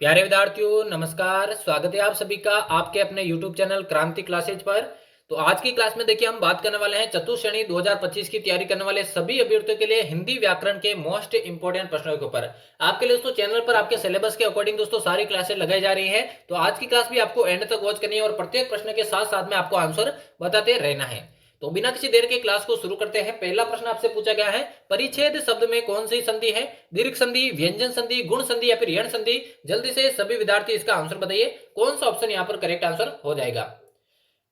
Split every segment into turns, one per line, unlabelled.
प्यारे विद्यार्थियों नमस्कार। स्वागत है आप सभी का आपके अपने YouTube चैनल क्रांति क्लासेज पर। तो आज की क्लास में देखिए हम बात करने वाले हैं चतुश्रेणी 2025 की तैयारी करने वाले सभी अभ्यर्थियों के लिए हिंदी व्याकरण के मोस्ट इंपोर्टेंट प्रश्नों के ऊपर। आपके लिए दोस्तों चैनल पर आपके सिलेबस के अकॉर्डिंग दोस्तों सारी क्लासेस लगाई जा रही है। तो आज की क्लास भी आपको एंड तक वॉच करनी है और प्रत्येक प्रश्न के साथ साथ में आपको आंसर बताते रहना है। तो बिना किसी देर के क्लास को शुरू करते हैं। पहला प्रश्न आपसे पूछा गया है, परिच्छेद शब्द में कौन सी संधि है? दीर्घ संधि, व्यंजन संधि, गुण संधि या फिर यण संधि? जल्दी से सभी विद्यार्थी इसका आंसर बताइए। कौन सा ऑप्शन यहाँ पर करेक्ट आंसर हो जाएगा?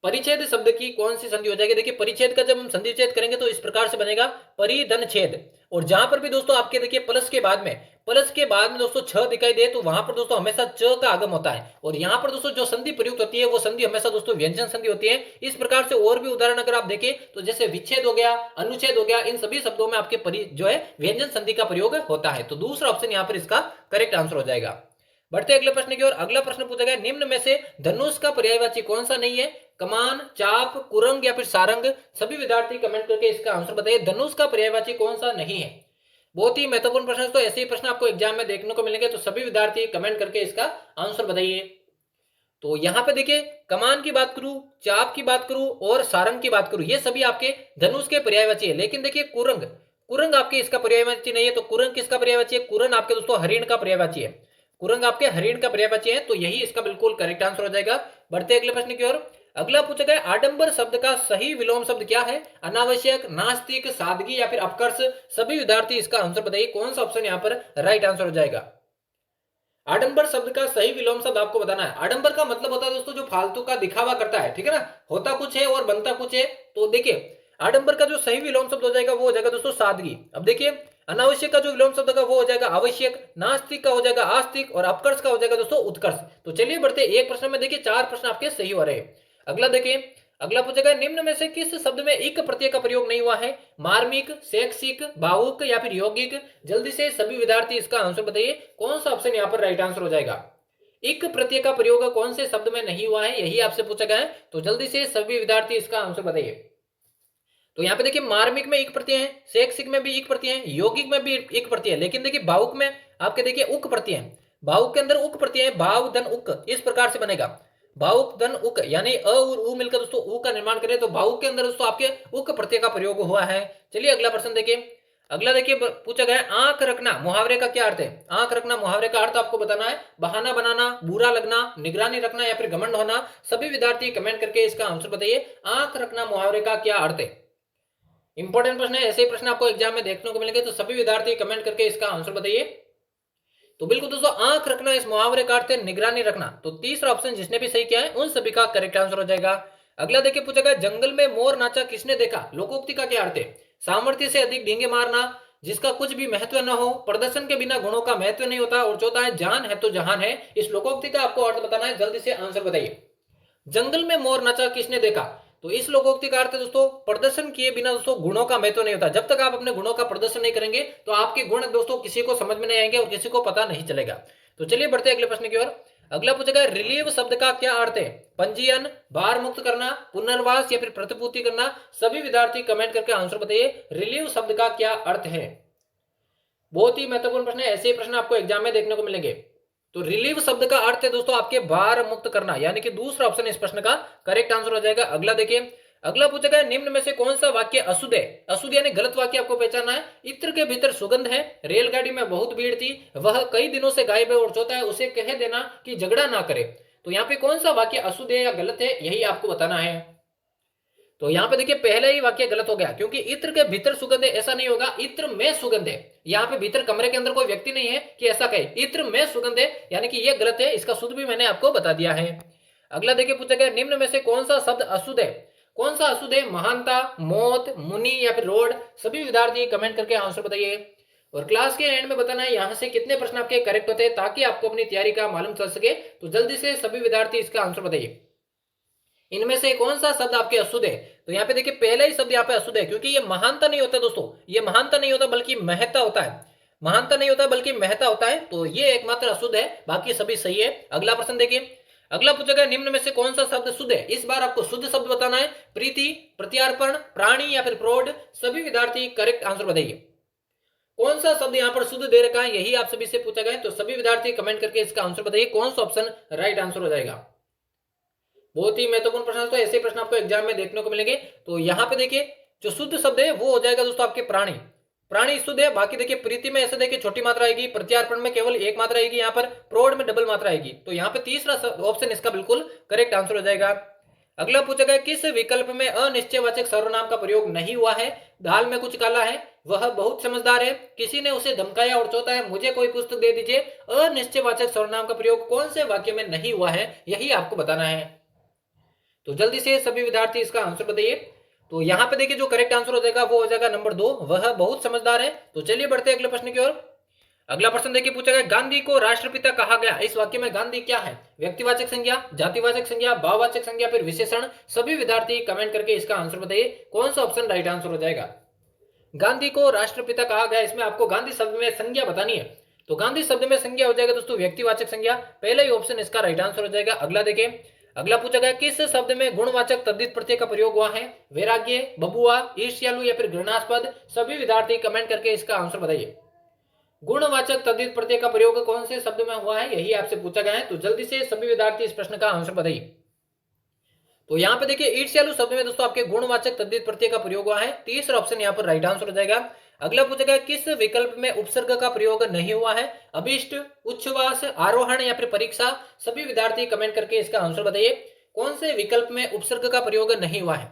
परिच्छेद शब्द की कौन सी संधि हो जाएगी? देखिए परिच्छेद का जब हम संधि छेद करेंगे तो इस प्रकार से बनेगा परिधन छेद। और जहां पर भी दोस्तों आपके देखिए प्लस के बाद में दोस्तों छ दिखाई दे तो वहां पर दोस्तों हमेशा च का आगम होता है। और यहां पर दोस्तों जो संधि प्रयुक्त होती है वो संधि हमेशा दोस्तों व्यंजन संधि होती है। इस प्रकार से और भी उदाहरण अगर आप देखें तो जैसे विच्छेद हो गया, अनुच्छेद हो गया, इन सभी शब्दों में आपके जो है व्यंजन संधि का प्रयोग होता है। तो दूसरा ऑप्शन यहाँ पर इसका करेक्ट आंसर हो जाएगा। बढ़ते अगले प्रश्न की ओर। अगला प्रश्न पूछा गया, निम्न में से धनुष का पर्यायवाची कौन सा नहीं है? कमान, चाप, कुरंग या फिर सारंग? सभी विद्यार्थी कमेंट करके इसका आंसर बताइए। धनुष का पर्यायवाची कौन सा नहीं है? बहुत ही महत्वपूर्ण प्रश्न है। तो ऐसे ही प्रश्न आपको एग्जाम में देखने को मिलेंगे। तो सभी विद्यार्थी कमेंट करके इसका आंसर बताइए। तो यहाँ पे देखिए कमान की बात करूं, चाप की बात करूं और सारंग की बात करूं, ये सभी आपके धनुष के पर्यायवाची है। लेकिन देखिए कुरंग कुरंग आपके इसका पर्यायवाची नहीं है। तो कुरंग किसका पर्यायवाची है? कुरंग आपके दोस्तों हरिण का पर्यायवाची है। कुरंग आपके हरिण का पर्यायवाची है। तो यही इसका बिल्कुल करेक्ट आंसर हो जाएगा। बढ़ते अगले प्रश्न की ओर। अगला पूछा गया, आडंबर शब्द का सही विलोम शब्द क्या है? अनावश्यक, नास्तिक, सादगी या फिर अपकर्ष? सभी विद्यार्थी इसका आंसर बताइए। कौन सा ऑप्शन यहाँ पर राइट आंसर हो जाएगा? आडंबर शब्द का सही विलोम शब्द आपको बताना है। आडंबर का मतलब होता है दोस्तों जो फालतू का दिखावा करता है, ठीक है ना। होता कुछ है और बनता कुछ है। तो देखिए आडंबर का जो सही विलोम शब्द हो जाएगा वो हो जाएगा दोस्तों सादगी। अब देखिए अनावश्यक का जो विलोम शब्द का वो हो जाएगा आवश्यक, नास्तिक का हो जाएगा आस्तिक और अपकर्ष का हो जाएगा दोस्तों उत्कर्ष। तो चलिए बढ़ते एक प्रश्न में। देखिए चार प्रश्न आपके सही हो रहे हैं। अगला देखिए, अगला पूछेगा, निम्न में से किस शब्द में इक प्रत्यय का प्रयोग नहीं हुआ है? मार्मिक, शैक्षिक, भावुक या फिर यौगिक? जल्दी से सभी विद्यार्थी इसका आंसर बताइए। कौन सा ऑप्शन यहाँ पर राइट आंसर हो जाएगा? इक प्रत्यय का प्रयोग कौन से शब्द में नहीं हुआ है, यही आपसे पूछा गया है। तो जल्दी से सभी विद्यार्थी इसका आंसर बताइए। तो यहाँ पे देखिए मार्मिक में इक प्रत्यय है, शैक्षिक में भी इक प्रत्यय है, यौगिक में भी इक प्रत्यय है। लेकिन देखिए भावुक में आपके देखिए उक प्रत्यय है। भावुक के अंदर उक प्रत्यय है, भाव धन उक, इस प्रकार से बनेगा। भावुक धन उक यानी अ और उ मिलकर दोस्तों उ का निर्माण करें। तो भावुक के अंदर दोस्तों आपके उक प्रत्यय का प्रयोग हुआ है। चलिए अगला प्रश्न देखिए। अगला देखिए पूछा गया, आंख रखना मुहावरे का क्या अर्थ है? आंख रखना मुहावरे का अर्थ आपको बताना है। बहाना बनाना, बुरा लगना, निगरानी रखना या फिर घमंड होना? सभी विद्यार्थी कमेंट करके इसका आंसर बताइए। आंख रखना मुहावरे का क्या अर्थ है? इंपॉर्टेंट प्रश्न है। ऐसे ही प्रश्न आपको एग्जाम में देखने को मिलेंगे। तो सभी विद्यार्थी कमेंट करके इसका आंसर बताइए। तो बिल्कुल दोस्तों आंख रखना इस मुहावरे का अर्थ है निगरानी रखना। तो तीसरा ऑप्शन जिसने भी सही किया है उन सभी का करेक्ट आंसर हो जाएगा। अगला देखिए पूछा गया, जंगल में मोर नाचा किसने देखा? लोकोक्ति का क्या अर्थ है? सामर्थ्य से अधिक डींगे मारना, जिसका कुछ भी महत्व न हो, प्रदर्शन के बिना गुणों का महत्व नहीं होता, और चौथा है जान है तो जहान है। इस लोकोक्ति का आपको अर्थ बताना है। जल्दी से आंसर बताइए। जंगल में मोर नाचा किसने देखा? तो इस लोकोक्ति का अर्थ है दोस्तों प्रदर्शन किए बिना दोस्तों गुणों का महत्व नहीं होता। जब तक आप अपने गुणों का प्रदर्शन नहीं करेंगे तो आपके गुण दोस्तों किसी को समझ में नहीं आएंगे और किसी को पता नहीं चलेगा। तो चलिए बढ़ते अगले प्रश्न की ओर। अगला पूछेगा, रिलीव शब्द का क्या अर्थ है? पंजीयन, भार मुक्त करना, पुनर्वास या फिर प्रतिपूर्ति करना? सभी विद्यार्थी कमेंट करके आंसर बताइए। रिलीव शब्द का क्या अर्थ है? बहुत ही महत्वपूर्ण प्रश्न है। ऐसे प्रश्न आपको एग्जाम में देखने को मिलेंगे। तो रिलीव शब्द का अर्थ है दोस्तों आपके भार मुक्त करना, यानी कि दूसरा ऑप्शन इस प्रश्न का करेक्ट आंसर हो जाएगा। अगला देखिए, अगला पूछा गया, निम्न में से कौन सा वाक्य अशुद्ध है? अशुद्ध यानी गलत वाक्य आपको पहचानना है। इत्र के भीतर सुगंध है, रेलगाड़ी में बहुत भीड़ थी, वह कई दिनों से गायब है, और चौथा है उसे कह देना कि झगड़ा ना करे। तो यहाँ पे कौन सा वाक्य अशुद्ध है या गलत है, यही आपको बताना है। तो यहाँ पे देखिए पहला ही वाक्य गलत हो गया, क्योंकि इत्र के भीतर सुगंध है ऐसा नहीं होगा, इत्र में सुगंध है। यहाँ पे भीतर कमरे के अंदर कोई व्यक्ति नहीं है कि ऐसा कहे। इत्र में सुगंध है यानी कि ये गलत है। इसका शुद्ध भी मैंने आपको बता दिया है। अगला देखिए पूछा गया, निम्न में से कौन सा शब्द अशुद्ध है? कौन सा अशुद्ध है? महानता, मौत, मुनि या फिर रोड? सभी विद्यार्थी कमेंट करके आंसर बताइए। और क्लास के एंड में बताना है यहाँ से कितने प्रश्न आपके करेक्ट होते हैं, ताकि आपको अपनी तैयारी का मालूम चल सके। तो जल्दी से सभी विद्यार्थी इसका आंसर बताइए। इनमें से कौन सा शब्द आपके अशुद्ध है? तो यहाँ पे देखिए पहला ही शब्द यहाँ पे अशुद्ध है, क्योंकि ये महानता नहीं होता दोस्तों। ये महानता नहीं होता बल्कि महत्ता होता है। महानता नहीं होता बल्कि महत्ता होता है। तो ये एकमात्र अशुद्ध है, बाकी सभी सही है। अगला प्रश्न देखिए। अगला पूछा गया, निम्न में से कौन सा शब्द शुद्ध है? इस बार आपको शुद्ध शब्द बताना है। प्रीति, प्रत्यार्पण, प्राणी या फिर प्रौढ़? सभी विद्यार्थी करेक्ट आंसर बताइए। कौन सा शब्द यहाँ पर शुद्ध दे रखा है, यही आप सभी से पूछा गया है। तो सभी विद्यार्थी कमेंट करके इसका आंसर बताइए, कौन सा ऑप्शन राइट आंसर हो जाएगा। बहुत ही महत्वपूर्ण प्रश्न, तो ऐसे प्रश्न आपको एग्जाम में देखने को मिलेंगे। तो यहाँ पे देखिए जो शुद्ध शब्द है वो हो जाएगा दोस्तों आपके प्राणी, प्राणी शुद्ध है। बाकी देखिए प्रीति में ऐसे देखिए छोटी मात्रा आएगी, प्रत्यार्पण में केवल एक मात्रा आएगी, यहाँ पर प्रौढ़ में डबल मात्रा आएगी। तो यहाँ पे तीसरा ऑप्शन इसका बिल्कुल करेक्ट आंसर हो जाएगा। अगला पूछा गया किस विकल्प में अनिश्चयवाचक सर्वनाम का प्रयोग नहीं हुआ है। दाल में कुछ काला है, वह बहुत समझदार है, किसी ने उसे धमकाया और चौथा है मुझे कोई पुस्तक दे दीजिए। अनिश्चयवाचक सर्वनाम का प्रयोग कौन से वाक्य में नहीं हुआ है, यही आपको बताना है। तो जल्दी से सभी विद्यार्थी इसका आंसर बताइए। तो यहाँ पे देखिए जो करेक्ट आंसर हो जाएगा वो हो जाएगा नंबर 2, वह बहुत समझदार है। तो चलिए बढ़ते हैं अगले प्रश्न की ओर। अगला प्रश्न देखिए पूछा गया गांधी को राष्ट्रपिता कहा गया, इस वाक्य में गांधी क्या है। व्यक्तिवाचक संज्ञा, जातिवाचक संज्ञा, भाववाचक संज्ञा, फिर विशेषण। सभी विद्यार्थी कमेंट करके इसका आंसर बताइए, कौन सा ऑप्शन राइट आंसर हो जाएगा। गांधी को राष्ट्रपिता कहा गया, इसमें आपको गांधी शब्द में संज्ञा बतानी है। तो गांधी शब्द में संज्ञा हो जाएगा दोस्तों व्यक्तिवाचक संज्ञा, पहला ही ऑप्शन इसका राइट आंसर हो जाएगा। अगला देखिए, अगला पूछा गया किस शब्द में गुणवाचक तद्धित प्रत्यय का प्रयोग हुआ है। वैराग्य, बबुआ, ईर्ष्यालु या फिर घृणास्पद। सभी विद्यार्थी कमेंट करके इसका आंसर बताइए, गुणवाचक तद्धित प्रत्यय का प्रयोग कौन से शब्द में हुआ है, यही आपसे पूछा गया है। तो जल्दी से सभी विद्यार्थी इस प्रश्न का आंसर बताइए। तो यहाँ पे देखिए ईर्ष्यालु शब्द में दोस्तों आपके गुणवाचक तद्धित प्रत्यय का प्रयोग हुआ है, तीसरा ऑप्शन यहाँ पर राइट आंसर हो जाएगा। अगला पूछा गया किस विकल्प में उपसर्ग का प्रयोग नहीं हुआ है। अभिष्ट, उच्छ्वास, आरोहण या फिर परीक्षा। सभी विद्यार्थी कमेंट करके इसका आंसर बताइए, कौन से विकल्प में उपसर्ग का प्रयोग नहीं हुआ है।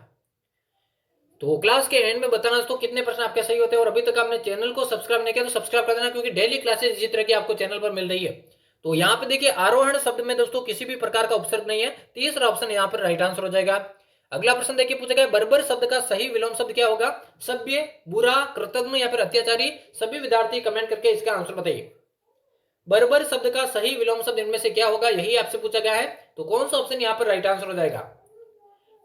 तो क्लास के एंड में बताना दोस्तों कितने प्रश्न आपके सही होते हैं। और अभी तक आपने चैनल को सब्सक्राइब नहीं किया तो सब्सक्राइब कर देना, क्योंकि डेली क्लासेस इसी तरह की आपको चैनल पर मिल रही है। तो यहाँ पे देखिए आरोहण शब्द में दोस्तों किसी भी प्रकार का उपसर्ग नहीं है, तीसरा ऑप्शन यहाँ पर राइट आंसर हो जाएगा। अगला प्रश्न देखिए पूछा गया बर्बर शब्द का सही विलोम शब्द क्या होगा। सभ्य, बुरा, कृतज्ञ या फिर अत्याचारी। सभी विद्यार्थी कमेंट करके इसका आंसर बताइए, बर्बर शब्द का सही विलोम शब्द इनमें से क्या होगा, यही आपसे पूछा गया है। तो कौन सा ऑप्शन यहाँ पर राइट आंसर हो जाएगा।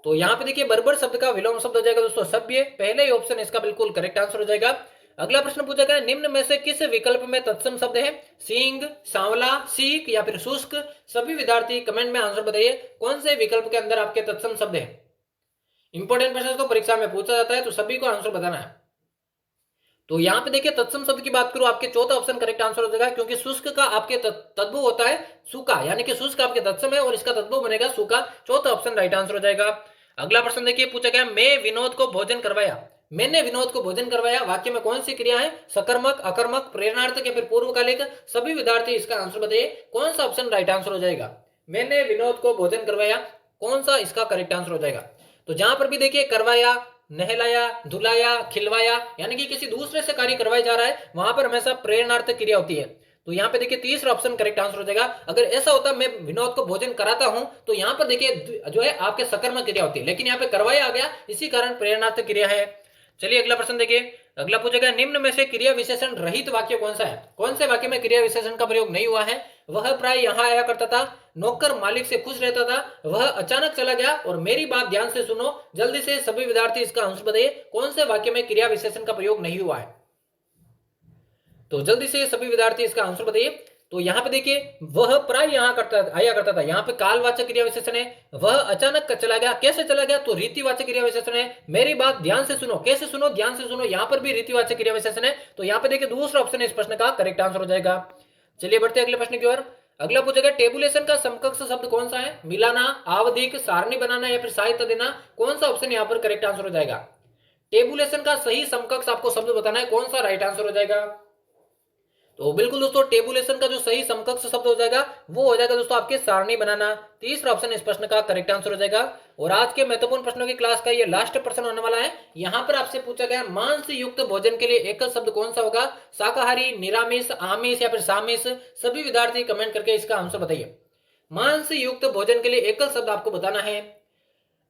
तो यहाँ पे देखिए बर्बर शब्द का विलोम शब्द हो जाएगा दोस्तों सभ्य, पहले ही ऑप्शन इसका बिल्कुल करेक्ट आंसर हो जाएगा। अगला प्रश्न पूछा गया निम्न में से किस विकल्प में तत्सम शब्द है। सींग, सांवला, सीख या फिर शुष्क। सभी विद्यार्थी कमेंट में आंसर बताइए, कौन से विकल्प के अंदर आपके तत्सम शब्द है। इंपॉर्टेंट प्रश्न तो परीक्षा में पूछा जाता है, तो सभी को आंसर बताना है। तो यहाँ पे देखिए तत्सम शब्द की बात करूं, आपके चौथा ऑप्शन करेक्ट आंसर हो जाएगा, क्योंकि शुष्क का आपके तद्भव होता है सूखा, यानी कि शुष्क आपके तत्सम है और इसका तद्भव बनेगा सूखा। चौथा ऑप्शन राइट आंसर हो जाएगा। अगला प्रश्न देखिए पूछा गया मैं विनोद को भोजन करवाया, मैंने विनोद को भोजन करवाया वाक्य में कौन सी क्रिया है। सकर्मक, अकर्मक, प्रेरणार्थक या फिर पूर्वकालिक। सभी विद्यार्थी इसका आंसर बताइए, कौन सा ऑप्शन राइट आंसर हो जाएगा। मैंने विनोद को भोजन करवाया, कौन सा इसका करेक्ट आंसर हो जाएगा। तो जहां पर भी देखिए करवाया, नहलाया, धुलाया, खिलवाया, यानी कि किसी दूसरे से कार्य करवाया जा रहा है, वहां पर हमेशा प्रेरणार्थक क्रिया होती है। तो यहाँ पे देखिए तीसरा ऑप्शन करेक्ट आंसर हो जाएगा। अगर ऐसा होता मैं विनोद को भोजन कराता हूं, तो यहाँ पर देखिए जो है आपके सकर्मक क्रिया होती है, लेकिन यहाँ पे करवाया आ गया, इसी कारण प्रेरणार्थक क्रिया है। चलिए अगला प्रश्न देखिए, अगला पूछा गया निम्न में से क्रिया विशेषण रहित वाक्य कौन सा है। कौन से वाक्य में क्रिया विशेषण का प्रयोग नहीं हुआ है। वह प्राय यहाँ आया करता था, नौकर मालिक से खुश रहता था, वह अचानक चला गया और मेरी बात ध्यान से सुनो। जल्दी से सभी विद्यार्थी इसका आंसर बताइए, कौन से वाक्य में क्रिया विशेषण का प्रयोग नहीं हुआ है। तो जल्दी से सभी विद्यार्थी इसका आंसर बताइए। तो यहाँ पे देखिए वह प्राय यहाँ आया करता था, यहाँ पे कालवाचक क्रिया विशेषण है। वह अचानक चला गया, कैसे चला गया, तो रीतिवाचक क्रिया विशेषण है। मेरी बात ध्यान से सुनो, कैसे सुनो, ध्यान से सुनो, यहाँ पर भी रीतिवाचक क्रिया विशेषण है। तो यहाँ पे देखिए दूसरा ऑप्शन इस प्रश्न का करेक्ट आंसर हो जाएगा। चलिए बढ़ते अगले प्रश्न की ओर। अगला पूछेगा टेबुलेशन का समकक्ष शब्द कौन सा है। मिलाना, आवधिक, सारणी बनाना या फिर सहायता देना। कौन सा ऑप्शन यहाँ पर करेक्ट आंसर हो जाएगा। टेबुलेशन का सही समकक्ष आपको शब्द बताना है, कौन सा राइट आंसर हो जाएगा। तो बिल्कुल दोस्तों टेबुलेशन का जो सही समकक्ष शब्द हो जाएगा वो हो जाएगा दोस्तों आपके सारणी बनाना। तीसरा ऑप्शन इस प्रश्न का करेक्ट आंसर हो जाएगा। और आज के महत्वपूर्ण प्रश्नों की क्लास का ये लास्ट प्रश्न होने वाला है। यहाँ पर आपसे पूछा गया मांस युक्त भोजन के लिए एकल शब्द कौन सा होगा। शाकाहारी, निरामिष, आमिष या फिर सामिष। सभी विद्यार्थी कमेंट करके इसका आंसर बताइए। मांस युक्त भोजन के लिए एकल शब्द आपको बताना है।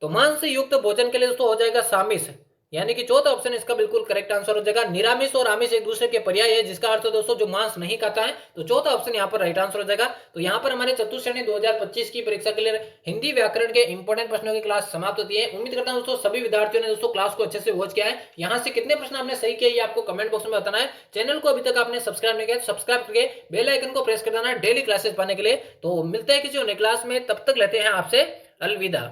तो मांस युक्त भोजन के लिए दोस्तों हो जाएगा सामिष, यानी कि चौथा ऑप्शन इसका बिल्कुल करेक्ट आंसर हो जाएगा। निरामिष और आमिष एक दूसरे के पर्याय है, जिसका अर्थ दोस्तों जो मांस नहीं खाता है। तो चौथा ऑप्शन यहाँ पर राइट आंसर हो जाएगा। तो यहाँ पर हमारे चतुर्थ श्रेणी 2025 की परीक्षा के लिए हिंदी व्याकरण के इंपॉर्टेंट प्रश्नों की क्लास समाप्त होती है। उम्मीद करता हूँ दोस्तों सभी विद्यार्थियों ने दोस्तों क्लास को अच्छे से वॉच किया है। यहाँ से कितने प्रश्न आपने सही किया ये आपको कमेंट बॉक्स में बताना है। चैनल को अभी तक आपने सब्सक्राइब नहीं किया तो सब्सक्राइब करके बेल आइकन को प्रेस कर देना डेली क्लासेस पाने के लिए। तो मिलते हैं किसी अन्य क्लास में, तब तक लेते हैं आपसे अलविदा।